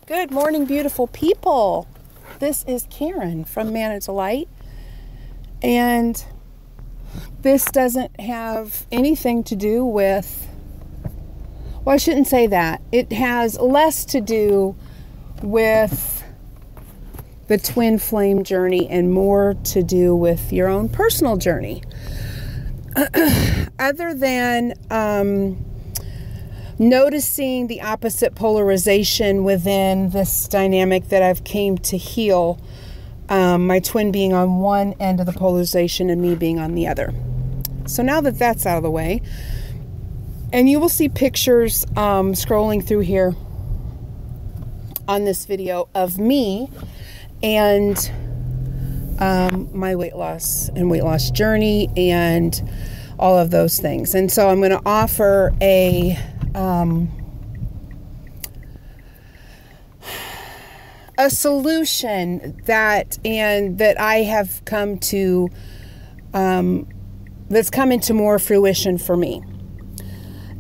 Good morning, beautiful people. This is Karen from Manna to Light, and this doesn't have anything to do with, well, I shouldn't say that. It has less to do with the twin flame journey and more to do with your own personal journey. Other than noticing the opposite polarization within this dynamic that I've came to heal, my twin being on one end of the polarization and me being on the other. So now that that's out of the way, and you will see pictures scrolling through here on this video of me and my weight loss journey and all of those things. And so I'm going to offer a solution that I have come to, that's come into more fruition for me,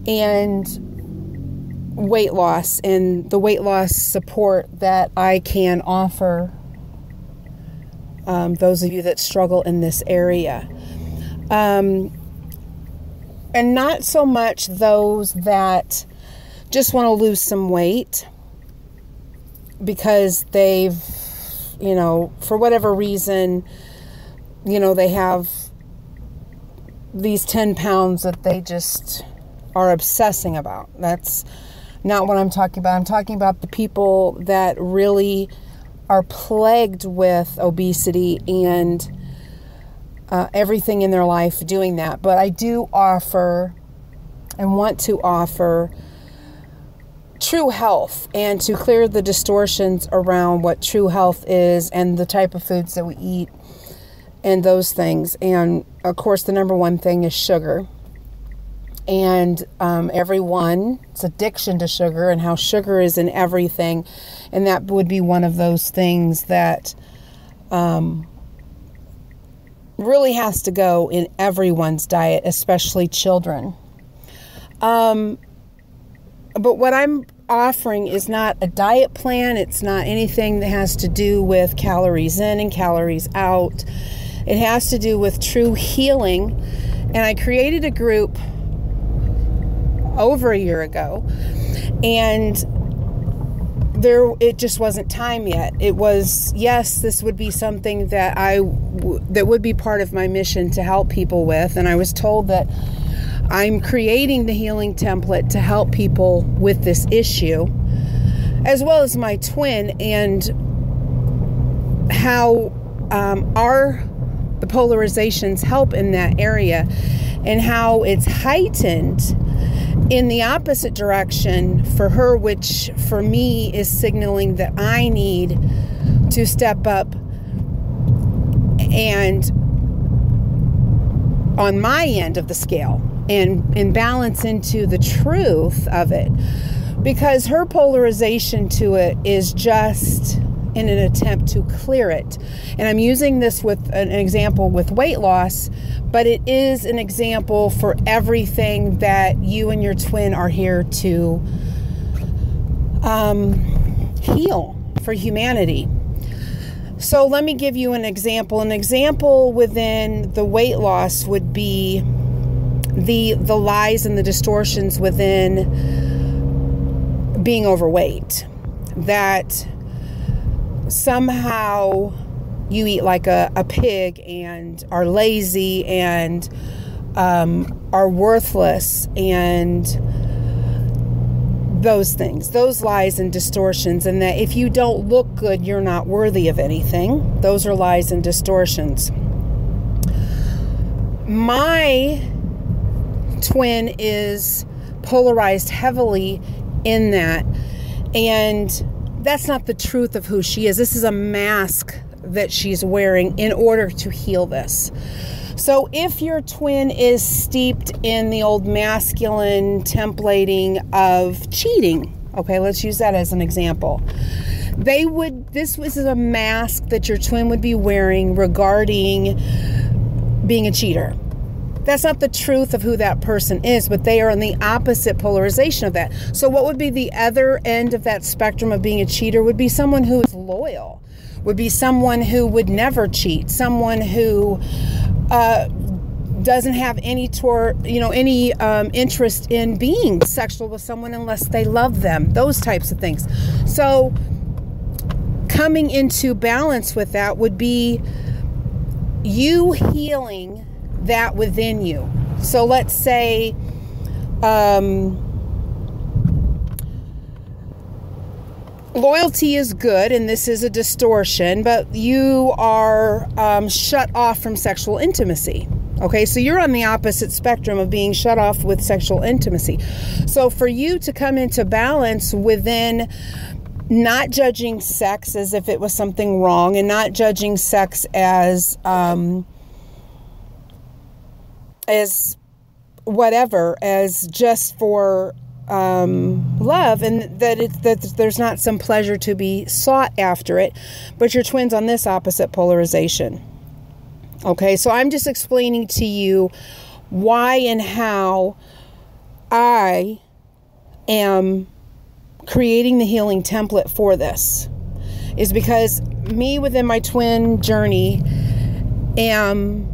and weight loss and the weight loss support that I can offer those of you that struggle in this area. And not so much those that just want to lose some weight because they've, for whatever reason, they have these 10 pounds that they just are obsessing about. That's not what I'm talking about. I'm talking about the people that really are plagued with obesity and everything in their life doing that. But I do offer and want to offer true health and to clear the distortions around what true health is and the type of foods that we eat and those things. And of course, the number one thing is sugar. And everyone's addiction to sugar and how sugar is in everything. And that would be one of those things that really has to go in everyone's diet, especially children. But what I'm offering is not a diet plan. It's not anything that has to do with calories in and calories out. It has to do with true healing. And I created a group over a year ago, and it just wasn't time yet. It was, yes, this would be something that that would be part of my mission to help people with. And I was told that I'm creating the healing template to help people with this issue, as well as my twin, and how the polarizations help in that area, and how it's heightened in the opposite direction for her, which for me is signaling that I need to step up and on my end of the scale and balance into the truth of it, because her polarization to it is just in an attempt to clear it. And I'm using this with an example with weight loss, but it is an example for everything that you and your twin are here to heal for humanity. So let me give you an example. An example within the weight loss would be the lies and the distortions within being overweight. That somehow you eat like a pig and are lazy and are worthless, and those things, those lies and distortions, and that if you don't look good, you're not worthy of anything. Those are lies and distortions. My twin is polarized heavily in that, and that's not the truth of who she is. This is a mask that she's wearing in order to heal this. So if your twin is steeped in the old masculine templating of cheating, okay, let's use that as an example. This was a mask that your twin would be wearing regarding being a cheater. That's not the truth of who that person is, but they are in the opposite polarization of that. So what would be the other end of that spectrum of being a cheater? Would be someone who is loyal, would be someone who would never cheat, someone who doesn't have any interest in being sexual with someone unless they love them, those types of things. So coming into balance with that would be you healing that within you. So let's say loyalty is good and this is a distortion, but you are shut off from sexual intimacy. Okay, so you're on the opposite spectrum of being shut off with sexual intimacy. So for you to come into balance within not judging sex as if it was something wrong, and not judging sex as whatever, as just for love, and that there's not some pleasure to be sought after it, but your twin's on this opposite polarization. Okay, so I'm just explaining to you why and how I am creating the healing template for this, is because me within my twin journey am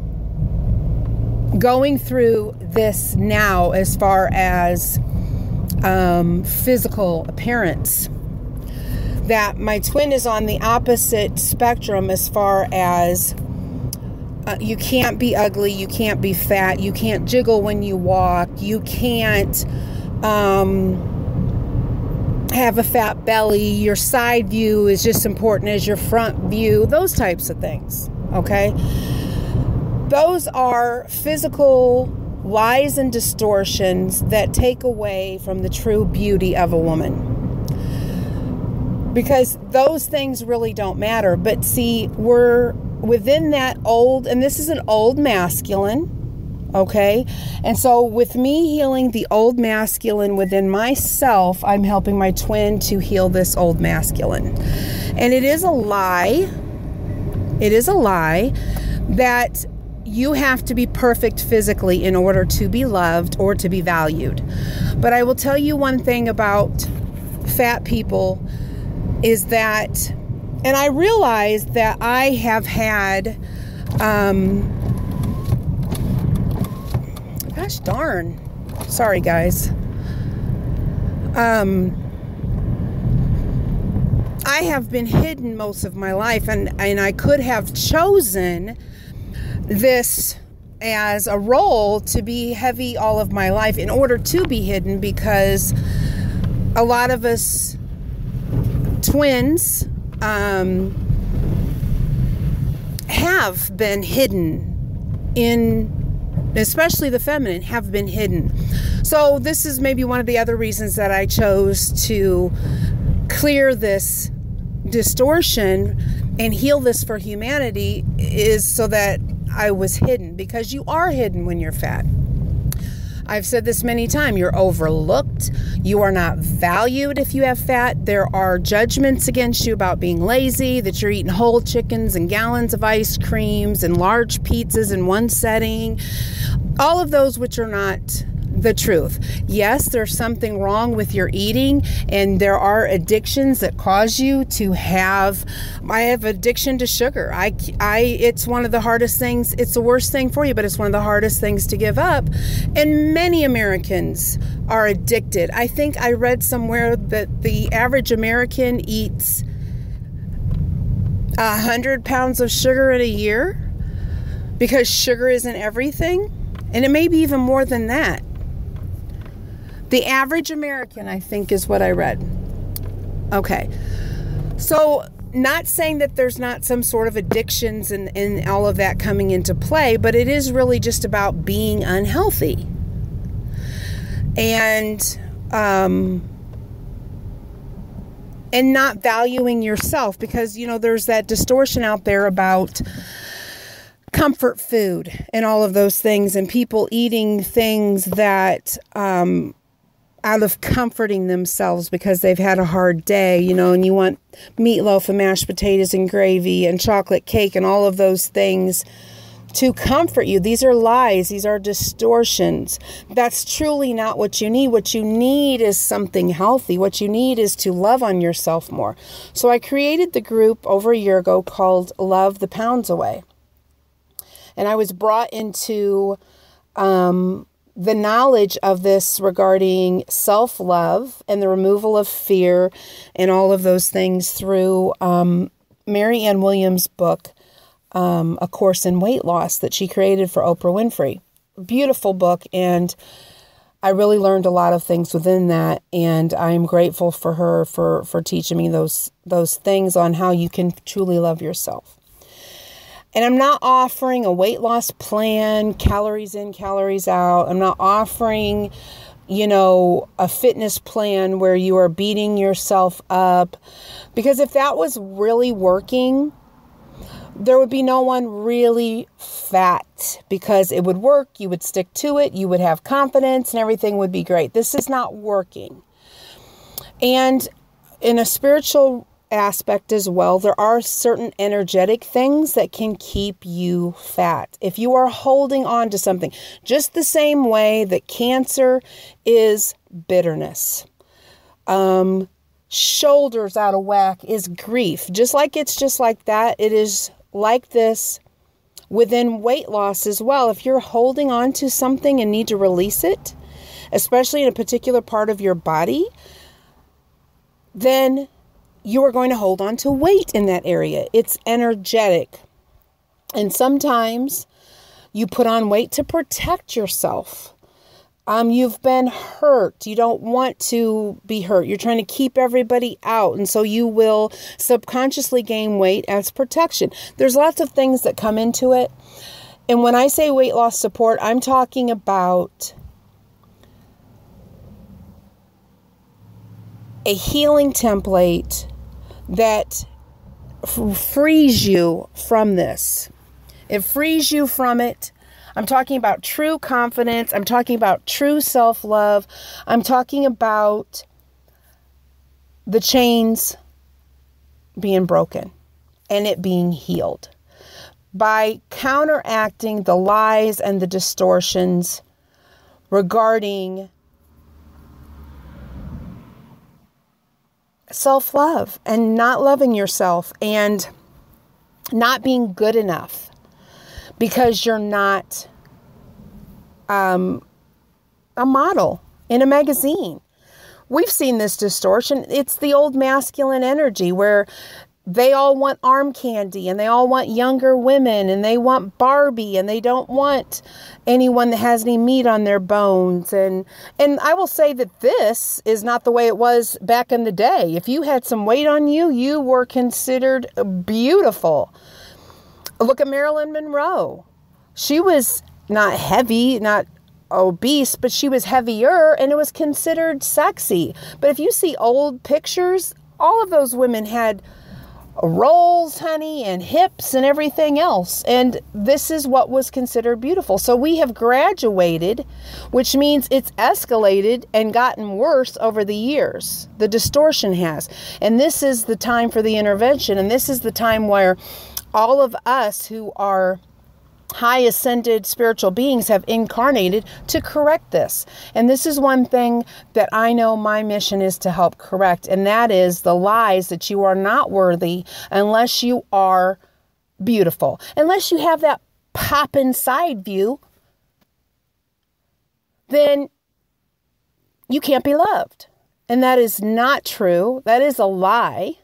going through this now as far as physical appearance. That my twin is on the opposite spectrum as far as you can't be ugly, you can't be fat, you can't jiggle when you walk, you can't have a fat belly, your side view is just important as your front view, those types of things, okay? Those are physical lies and distortions that take away from the true beauty of a woman. Because those things really don't matter. But see, we're within that old, and this is an old masculine, okay? And so with me healing the old masculine within myself, I'm helping my twin to heal this old masculine. And it is a lie that you have to be perfect physically in order to be loved or to be valued. But I will tell you one thing about fat people is that, and I realized that I have had, gosh darn, sorry guys. I have been hidden most of my life, and I could have chosen this as a role to be heavy all of my life in order to be hidden, because a lot of us twins have been hidden in, especially the feminine, have been hidden. So this is maybe one of the other reasons that I chose to clear this distortion and heal this for humanity, is so that I was hidden, because you are hidden when you're fat. I've said this many times. You're overlooked. You are not valued if you have fat. There are judgments against you about being lazy, that you're eating whole chickens and gallons of ice creams and large pizzas in one setting. All of those which are not the truth. Yes, there's something wrong with your eating, and there are addictions that cause you to have. I have addiction to sugar. It's one of the hardest things. It's the worst thing for you, but it's one of the hardest things to give up. And many Americans are addicted. I think I read somewhere that the average American eats 100 pounds of sugar in a year, because sugar isn't everything. And it may be even more than that. The average American, I think, is what I read. Okay. So, not saying that there's not some sort of addictions and all of that coming into play, but it is really just about being unhealthy. And not valuing yourself, because, you know, there's that distortion out there about comfort food and all of those things, and people eating things that out of comforting themselves because they've had a hard day, you know, and you want meatloaf and mashed potatoes and gravy and chocolate cake and all of those things to comfort you. These are lies. These are distortions. That's truly not what you need. What you need is something healthy. What you need is to love on yourself more. So I created the group over a year ago called Love the Pounds Away. And I was brought into the knowledge of this regarding self-love and the removal of fear and all of those things through Marianne Williams' book, A Course in Weight Loss, that she created for Oprah Winfrey. Beautiful book, and I really learned a lot of things within that, and I'm grateful for her for teaching me those things on how you can truly love yourself. And I'm not offering a weight loss plan, calories in, calories out. I'm not offering, a fitness plan where you are beating yourself up. Because if that was really working, there would be no one really fat, because it would work. You would stick to it. You would have confidence and everything would be great. This is not working. And in a spiritual aspect as well, there are certain energetic things that can keep you fat. If you are holding on to something, just the same way that cancer is bitterness, shoulders out of whack is grief. Just like that, it is like this within weight loss as well. If you're holding on to something and need to release it, especially in a particular part of your body, then you are going to hold on to weight in that area. It's energetic. And sometimes you put on weight to protect yourself. You've been hurt. You don't want to be hurt. You're trying to keep everybody out. And so you will subconsciously gain weight as protection. There's lots of things that come into it. And when I say weight loss support, I'm talking about a healing template that frees you from this. It frees you from it. I'm talking about true confidence. I'm talking about true self-love. I'm talking about the chains being broken and it being healed by counteracting the lies and the distortions regarding self-love and not loving yourself and not being good enough because you're not a model in a magazine. We've seen this distortion. It's the old masculine energy where they all want arm candy and they all want younger women and they want Barbie and they don't want anyone that has any meat on their bones. And I will say that this is not the way it was back in the day. If you had some weight on you, you were considered beautiful. Look at Marilyn Monroe. She was not heavy, not obese, but she was heavier and it was considered sexy. But if you see old pictures, all of those women had rolls, honey, and hips and everything else. And this is what was considered beautiful. So we have graduated, which means it's escalated and gotten worse over the years. The distortion has. And this is the time for the intervention. And this is the time where all of us who are high ascended spiritual beings have incarnated to correct this. And this is one thing that I know my mission is to help correct. And that is the lies that you are not worthy unless you are beautiful. Unless you have that pop-in side view, then you can't be loved. And that is not true. That is a lie.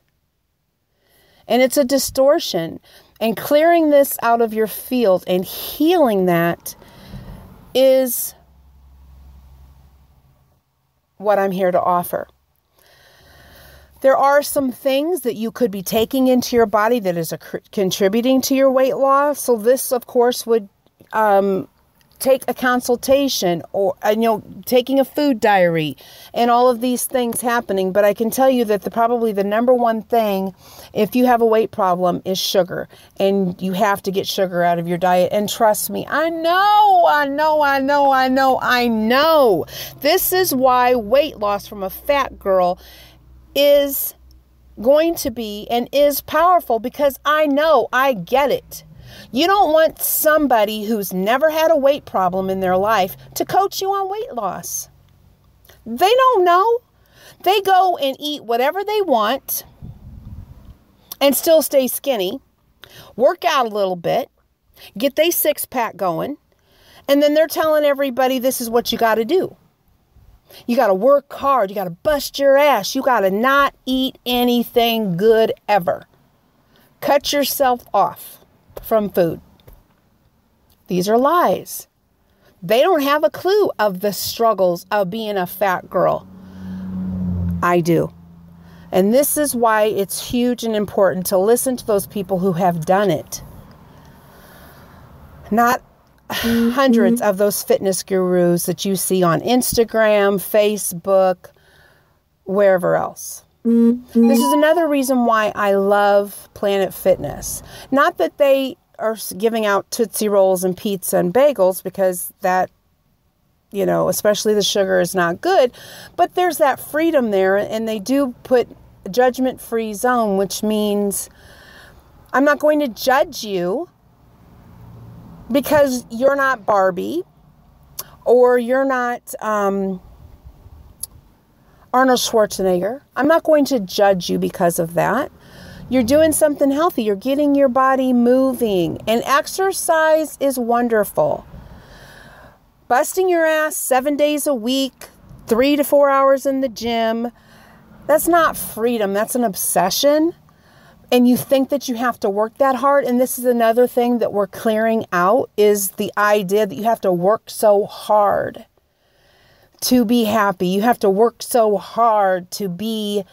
And it's a distortion. And clearing this out of your field and healing that is what I'm here to offer. There are some things that you could be taking into your body that is contributing to your weight loss. So this, of course, would take a consultation or, taking a food diary and all of these things happening. But I can tell you that probably the number one thing, if you have a weight problem, is sugar. And you have to get sugar out of your diet. And trust me, I know. This is why weight loss from a fat girl is going to be and is powerful, because I know, I get it. You don't want somebody who's never had a weight problem in their life to coach you on weight loss. They don't know. They go and eat whatever they want and still stay skinny, work out a little bit, get their six-pack going, and then they're telling everybody this is what you got to do. You got to work hard. You got to bust your ass. You got to not eat anything good ever. Cut yourself off from food. These are lies. They don't have a clue of the struggles of being a fat girl. I do. And this is why it's huge and important to listen to those people who have done it. Not hundreds of those fitness gurus that you see on Instagram, Facebook, wherever else. This is another reason why I love Planet Fitness. Not that they are giving out Tootsie Rolls and pizza and bagels, because that, you know, especially the sugar is not good, but there's that freedom there, and they do put a judgment-free zone, which means I'm not going to judge you because you're not Barbie or you're not Arnold Schwarzenegger. I'm not going to judge you because of that. You're doing something healthy. You're getting your body moving. And exercise is wonderful. Busting your ass 7 days a week, 3 to 4 hours in the gym, that's not freedom. That's an obsession. And you think that you have to work that hard. And this is another thing that we're clearing out, is the idea that you have to work so hard to be happy. You have to work so hard to be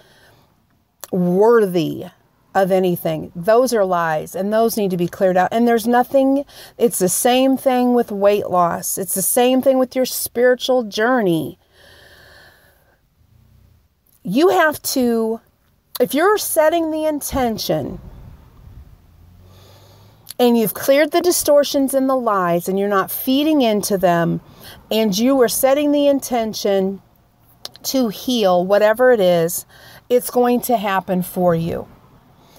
worthy of anything. Those are lies, and those need to be cleared out. And there's nothing, it's the same thing with weight loss. It's the same thing with your spiritual journey. You have to, if you're setting the intention and you've cleared the distortions and the lies and you're not feeding into them, and you are setting the intention to heal whatever it is, it's going to happen for you.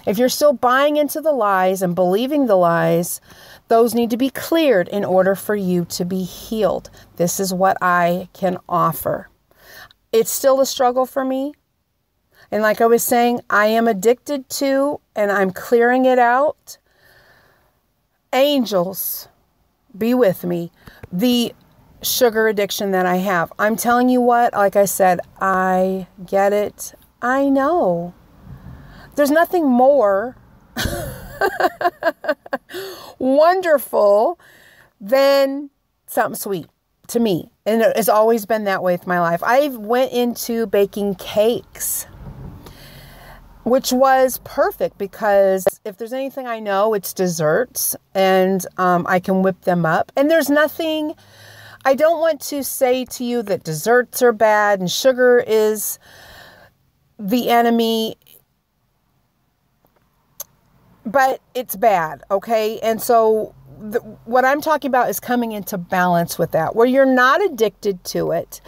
If you're still buying into the lies and believing the lies, those need to be cleared in order for you to be healed. This is what I can offer. It's still a struggle for me. And like I was saying, I am addicted to, and I'm clearing it out. Angels, be with me. The sugar addiction that I have. I'm telling you what, like I said, I get it. I know. There's nothing more wonderful than something sweet to me. And it's always been that way with my life. I went into baking cakes, which was perfect because if there's anything I know, it's desserts, and I can whip them up. And there's nothing, I don't want to say to you that desserts are bad and sugar is the enemy, but it's bad, okay? And so what I'm talking about is coming into balance with that, where you're not addicted to it.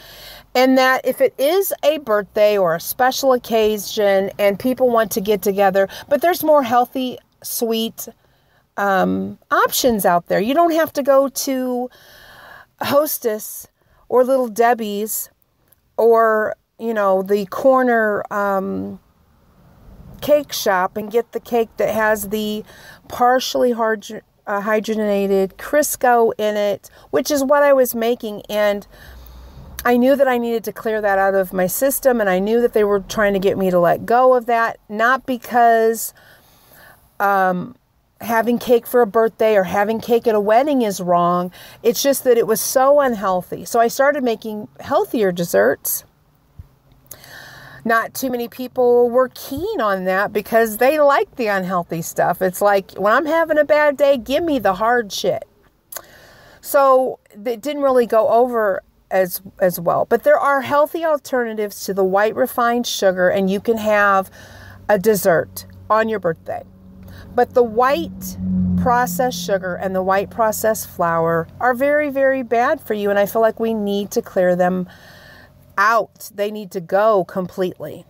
And that if it is a birthday or a special occasion and people want to get together, but there's more healthy, sweet options out there. You don't have to go to Hostess or Little Debbie's or, you know, the corner cake shop and get the cake that has the partially hydrogenated Crisco in it, which is what I was making. And I knew that I needed to clear that out of my system, and I knew that they were trying to get me to let go of that, not because having cake for a birthday or having cake at a wedding is wrong. It's just that it was so unhealthy. So I started making healthier desserts. Not too many people were keen on that because they like the unhealthy stuff. It's like, when I'm having a bad day, give me the hard shit. So it didn't really go over as well. But there are healthy alternatives to the white refined sugar, and you can have a dessert on your birthday. But the white processed sugar and the white processed flour are very, very bad for you. And I feel like we need to clear them out. They need to go completely.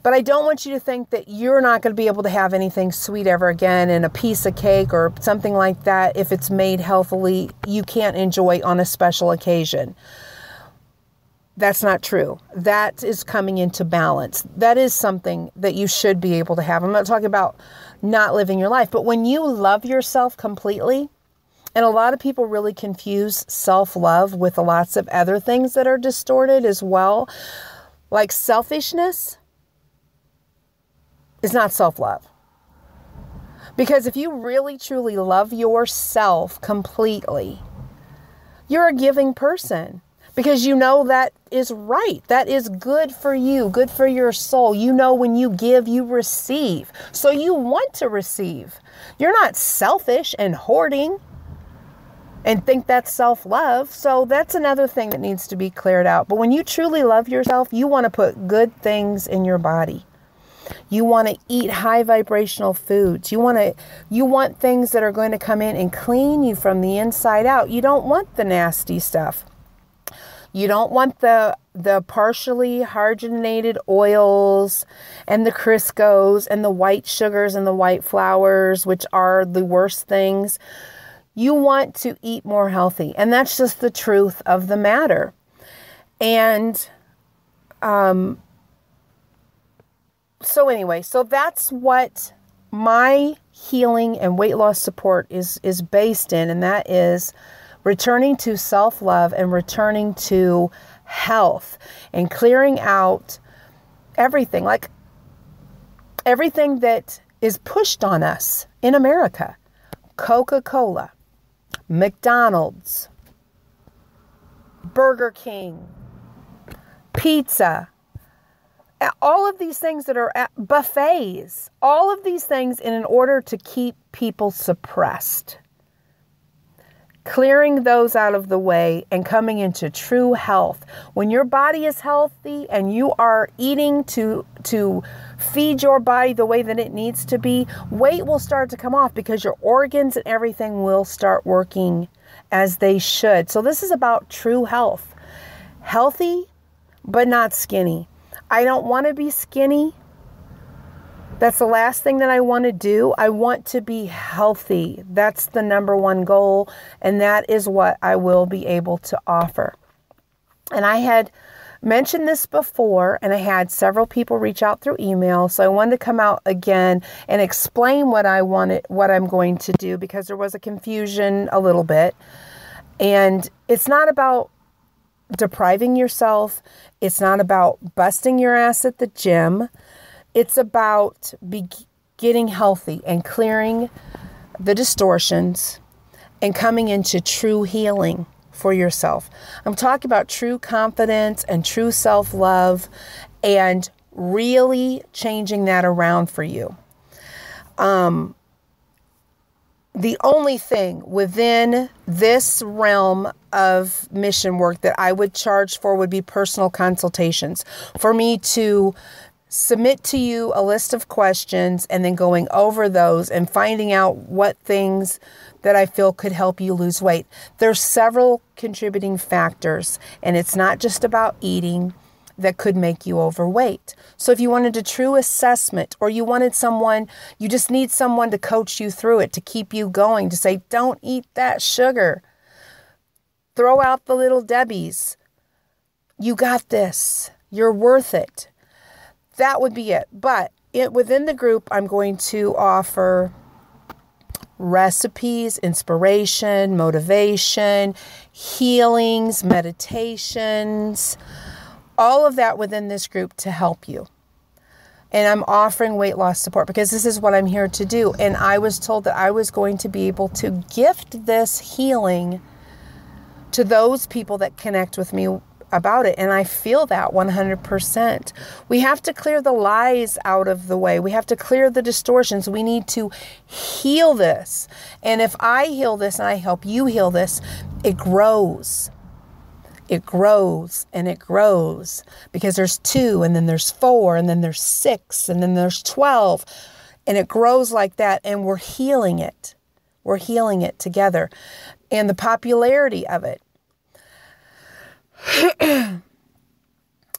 But I don't want you to think that you're not going to be able to have anything sweet ever again, and a piece of cake or something like that, if it's made healthily, you can't enjoy on a special occasion. That's not true. That is coming into balance. That is something that you should be able to have. I'm not talking about not living your life, but when you love yourself completely, and a lot of people really confuse self-love with lots of other things that are distorted as well, like selfishness is not self-love. Because if you really truly love yourself completely, you're a giving person. Because you know that is right. That is good for you, good for your soul. You know when you give, you receive. So you want to receive. You're not selfish and hoarding and think that's self-love. So that's another thing that needs to be cleared out. But when you truly love yourself, you want to put good things in your body. You want to eat high vibrational foods. You want things that are going to come in and clean you from the inside out. You don't want the nasty stuff. You don't want the partially hydrogenated oils and the Criscos and the white sugars and the white flours, which are the worst things. You want to eat more healthy. And that's just the truth of the matter. And so anyway, so that's what my healing and weight loss support is based in. And that is returning to self-love and returning to health and clearing out everything, like everything that is pushed on us in America. Coca-Cola, McDonald's, Burger King, pizza, all of these things that are at buffets, all of these things in order to keep people suppressed. Clearing those out of the way and coming into true health. When your body is healthy and you are eating to feed your body the way that it needs to be, weight will start to come off because your organs and everything will start working as they should. So this is about true health. Healthy, but not skinny. I don't want to be skinny. That's the last thing that I want to do. I want to be healthy. That's the number one goal. And that is what I will be able to offer. And I had mentioned this before, and I had several people reach out through email. So I wanted to come out again and explain what I'm going to do, because there was a confusion a little bit. And it's not about depriving yourself. It's not about busting your ass at the gym. It's about getting healthy and clearing the distortions and coming into true healing for yourself. I'm talking about true confidence and true self-love and really changing that around for you. The only thing within this realm of mission work that I would charge for would be personal consultations, for me to submit to you a list of questions and then going over those and finding out what things that I feel could help you lose weight. There's several contributing factors, and it's not just about eating that could make you overweight. So if you wanted a true assessment, or you just need someone to coach you through it, to keep you going, to say, don't eat that sugar. Throw out the little Debbies. You got this. You're worth it. That would be it. But within the group, I'm going to offer recipes, inspiration, motivation, healings, meditations, all of that within this group to help you. And I'm offering weight loss support because this is what I'm here to do. And I was told that I was going to be able to gift this healing to those people that connect with me about it. And I feel that 100%. We have to clear the lies out of the way. We have to clear the distortions. We need to heal this. And if I heal this and I help you heal this, it grows. It grows and it grows, because there's 2, and then there's 4, and then there's 6, and then there's 12. And it grows like that. And we're healing it. We're healing it together. And the popularity of it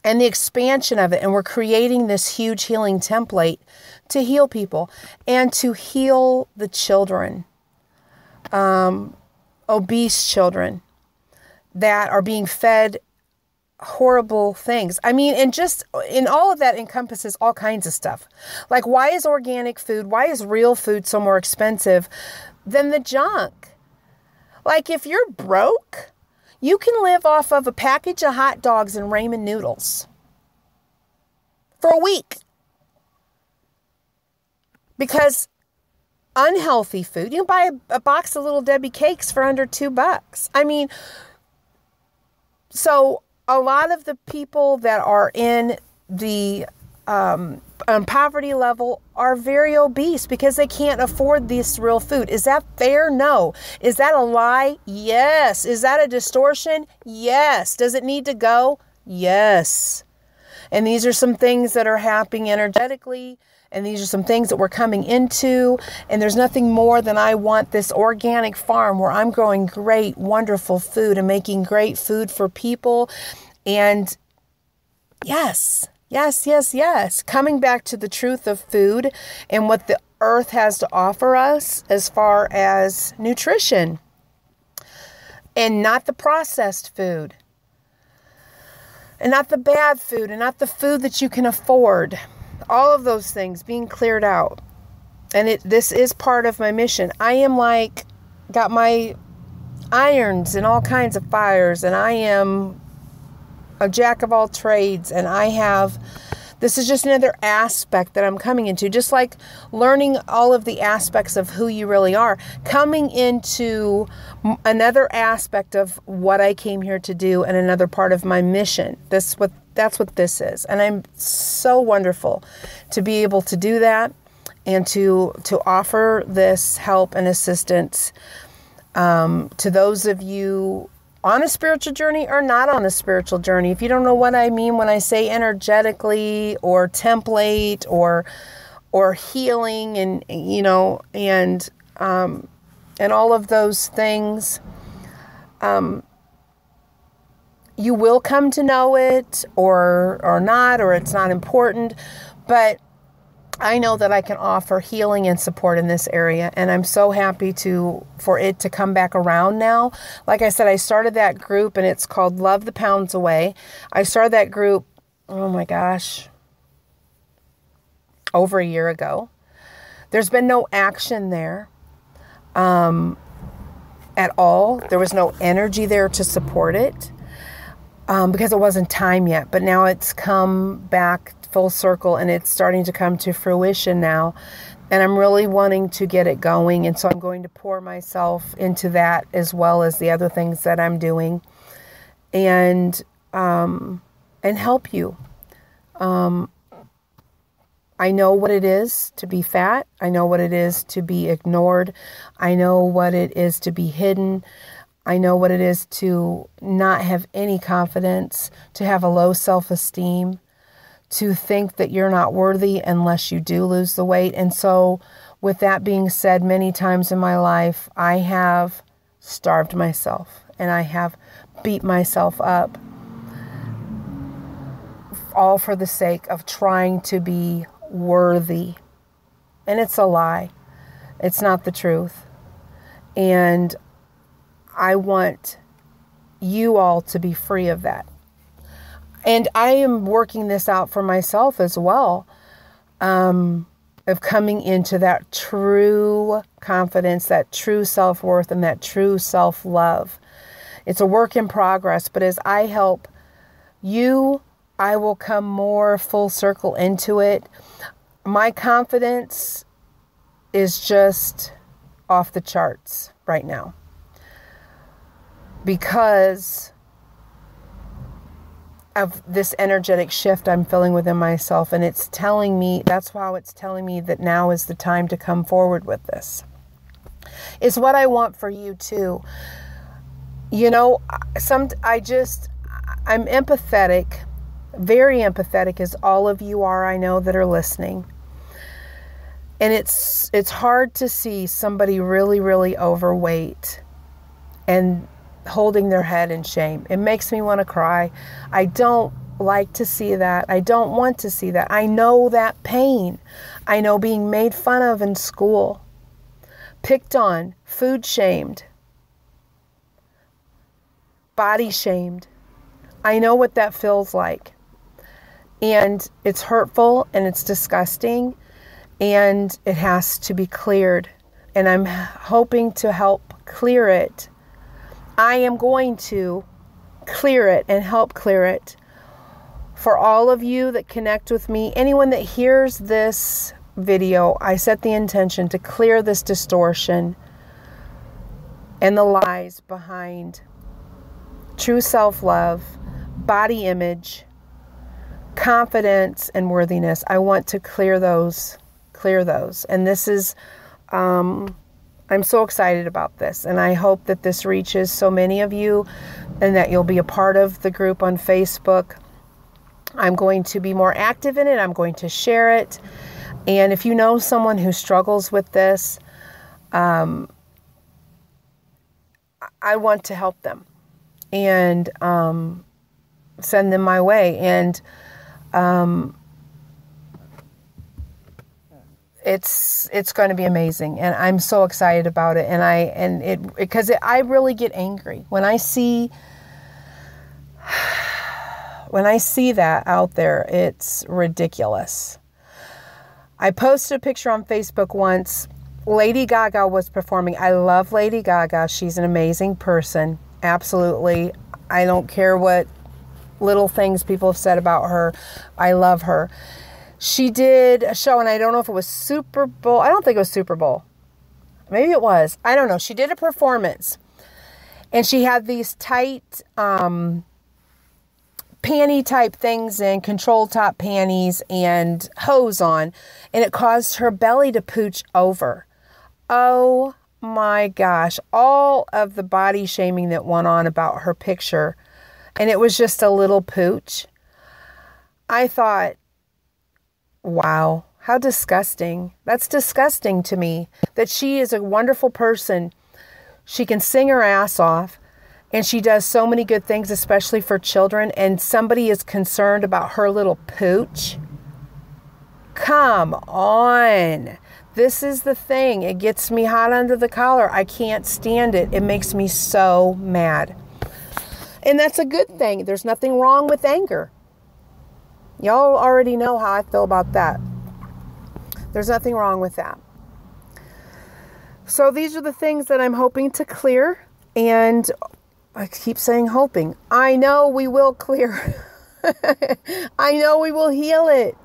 and the expansion of it. And we're creating this huge healing template to heal people and to heal the children, obese children that are being fed horrible things. I mean, and all of that encompasses all kinds of stuff. Like, why is organic food, why is real food so more expensive than the junk? Like, if you're broke, you can live off of a package of hot dogs and ramen noodles for a week. Because unhealthy food, you can buy a box of Little Debbie cakes for under $2. I mean, so a lot of the people that are in the poverty level are very obese because they can't afford this real food. Is that fair? No. Is that a lie? Yes. Is that a distortion? Yes. Does it need to go? Yes. And these are some things that are happening energetically. And these are some things that we're coming into. And there's nothing more than I want this organic farm where I'm growing great, wonderful food and making great food for people. And yes, yes, yes, yes. Coming back to the truth of food and what the earth has to offer us as far as nutrition. And not the processed food. And not the bad food. And not the food that you can afford. All of those things being cleared out. And this is part of my mission. I am got my irons in all kinds of fires. And I am a jack of all trades. And this is just another aspect that I'm coming into. Just like learning all of the aspects of who you really are. Coming into another aspect of what I came here to do and another part of my mission. That's what this is. And I'm so wonderful to be able to do that and to offer this help and assistance to those of you on a spiritual journey or not on a spiritual journey. If you don't know what I mean when I say energetically or template or healing and all of those things, you will come to know it or not, or it's not important, but I know that I can offer healing and support in this area, and I'm so happy for it to come back around now. Like I said, I started that group, and it's called Love the Pounds Away. I started that group, oh my gosh, over a year ago. There's been no action there at all. There was no energy there to support it because it wasn't time yet, but now it's come back full circle and it's starting to come to fruition now, and I'm really wanting to get it going, and so I'm going to pour myself into that as well as the other things that I'm doing, and help you. I know what it is to be fat. I know what it is to be ignored. I know what it is to be hidden. I know what it is to not have any confidence, to have a low self-esteem, to think that you're not worthy unless you do lose the weight. And so with that being said, many times in my life, I have starved myself and I have beat myself up, all for the sake of trying to be worthy. And it's a lie. It's not the truth. And I want you all to be free of that. And I am working this out for myself as well, of coming into that true confidence, that true self-worth, and that true self-love. It's a work in progress, but as I help you, I will come more full circle into it. My confidence is just off the charts right now because of this energetic shift I'm feeling within myself. And it's telling me, that's how it's telling me that now is the time to come forward with this. It's what I want for you too. You know, I'm empathetic, very empathetic, as all of you are, I know, that are listening. And it's hard to see somebody really, really overweight and holding their head in shame. It makes me want to cry. I don't like to see that. I don't want to see that. I know that pain. I know being made fun of in school, picked on, food shamed, body shamed. I know what that feels like. And it's hurtful and it's disgusting and it has to be cleared. And I'm hoping to help clear it. I am going to clear it and help clear it. For all of you that connect with me, anyone that hears this video, I set the intention to clear this distortion and the lies behind true self-love, body image, confidence, and worthiness. I want to clear those. And this is, I'm so excited about this. And I hope that this reaches so many of you and that you'll be a part of the group on Facebook. I'm going to be more active in it. I'm going to share it. And if you know someone who struggles with this, I want to help them and send them my way. And it's going to be amazing. And I'm so excited about it. Because I really get angry when I see that out there. It's ridiculous. I posted a picture on Facebook once. Lady Gaga was performing. I love Lady Gaga. She's an amazing person. Absolutely. I don't care what little things people have said about her. I love her. She did a show, and I don't know if it was Super Bowl. I don't think it was Super Bowl. Maybe it was. I don't know. She did a performance, and she had these tight panty type things and control top panties and hose on, and it caused her belly to pooch over. Oh my gosh, all of the body shaming that went on about her picture, and it was just a little pooch. I thought, wow, how disgusting. That's disgusting to me, that she is a wonderful person. She can sing her ass off. And she does so many good things, especially for children. And somebody is concerned about her little pooch. Come on. This is the thing. It gets me hot under the collar. I can't stand it. It makes me so mad. And that's a good thing. There's nothing wrong with anger. Y'all already know how I feel about that. There's nothing wrong with that. So these are the things that I'm hoping to clear. And I keep saying hoping. I know we will clear. I know we will heal it.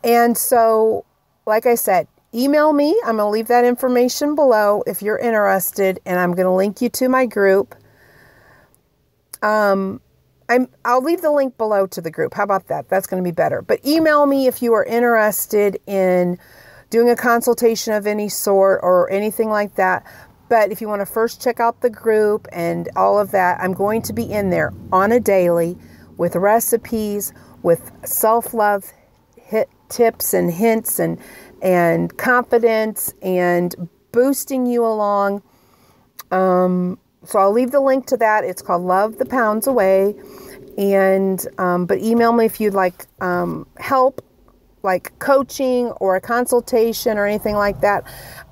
And so, like I said, email me. I'm going to leave that information below if you're interested. And I'm going to link you to my group. I'll leave the link below to the group. How about that? That's going to be better. But email me if you are interested in doing a consultation of any sort or anything like that. But if you want to first check out the group and all of that, I'm going to be in there on a daily with recipes, with self-love tips and hints and confidence and boosting you along. So I'll leave the link to that. It's called Love the Pounds Away. And but email me if you'd like help, like coaching or a consultation or anything like that.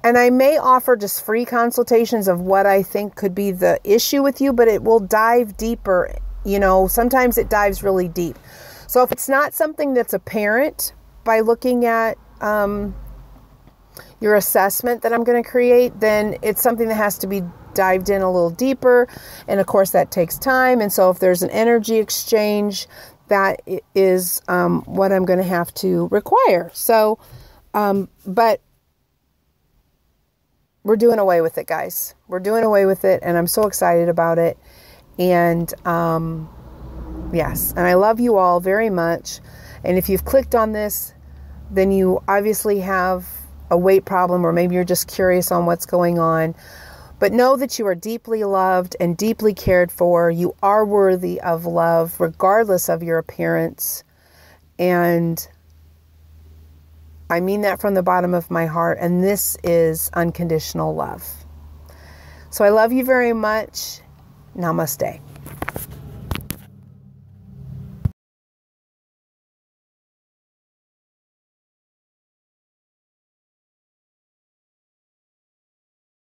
And I may offer just free consultations of what I think could be the issue with you, but it will dive deeper. You know, sometimes it dives really deep. So if it's not something that's apparent by looking at your assessment that I'm going to create, then it's something that has to be dived in a little deeper. And of course that takes time. And so if there's an energy exchange, that is what I'm going to have to require. So, but we're doing away with it, guys. We're doing away with it, and I'm so excited about it. And yes, and I love you all very much. And if you've clicked on this, then you obviously have a weight problem, or maybe you're just curious on what's going on. But know that you are deeply loved and deeply cared for. You are worthy of love, regardless of your appearance. And I mean that from the bottom of my heart. And this is unconditional love. So I love you very much. Namaste.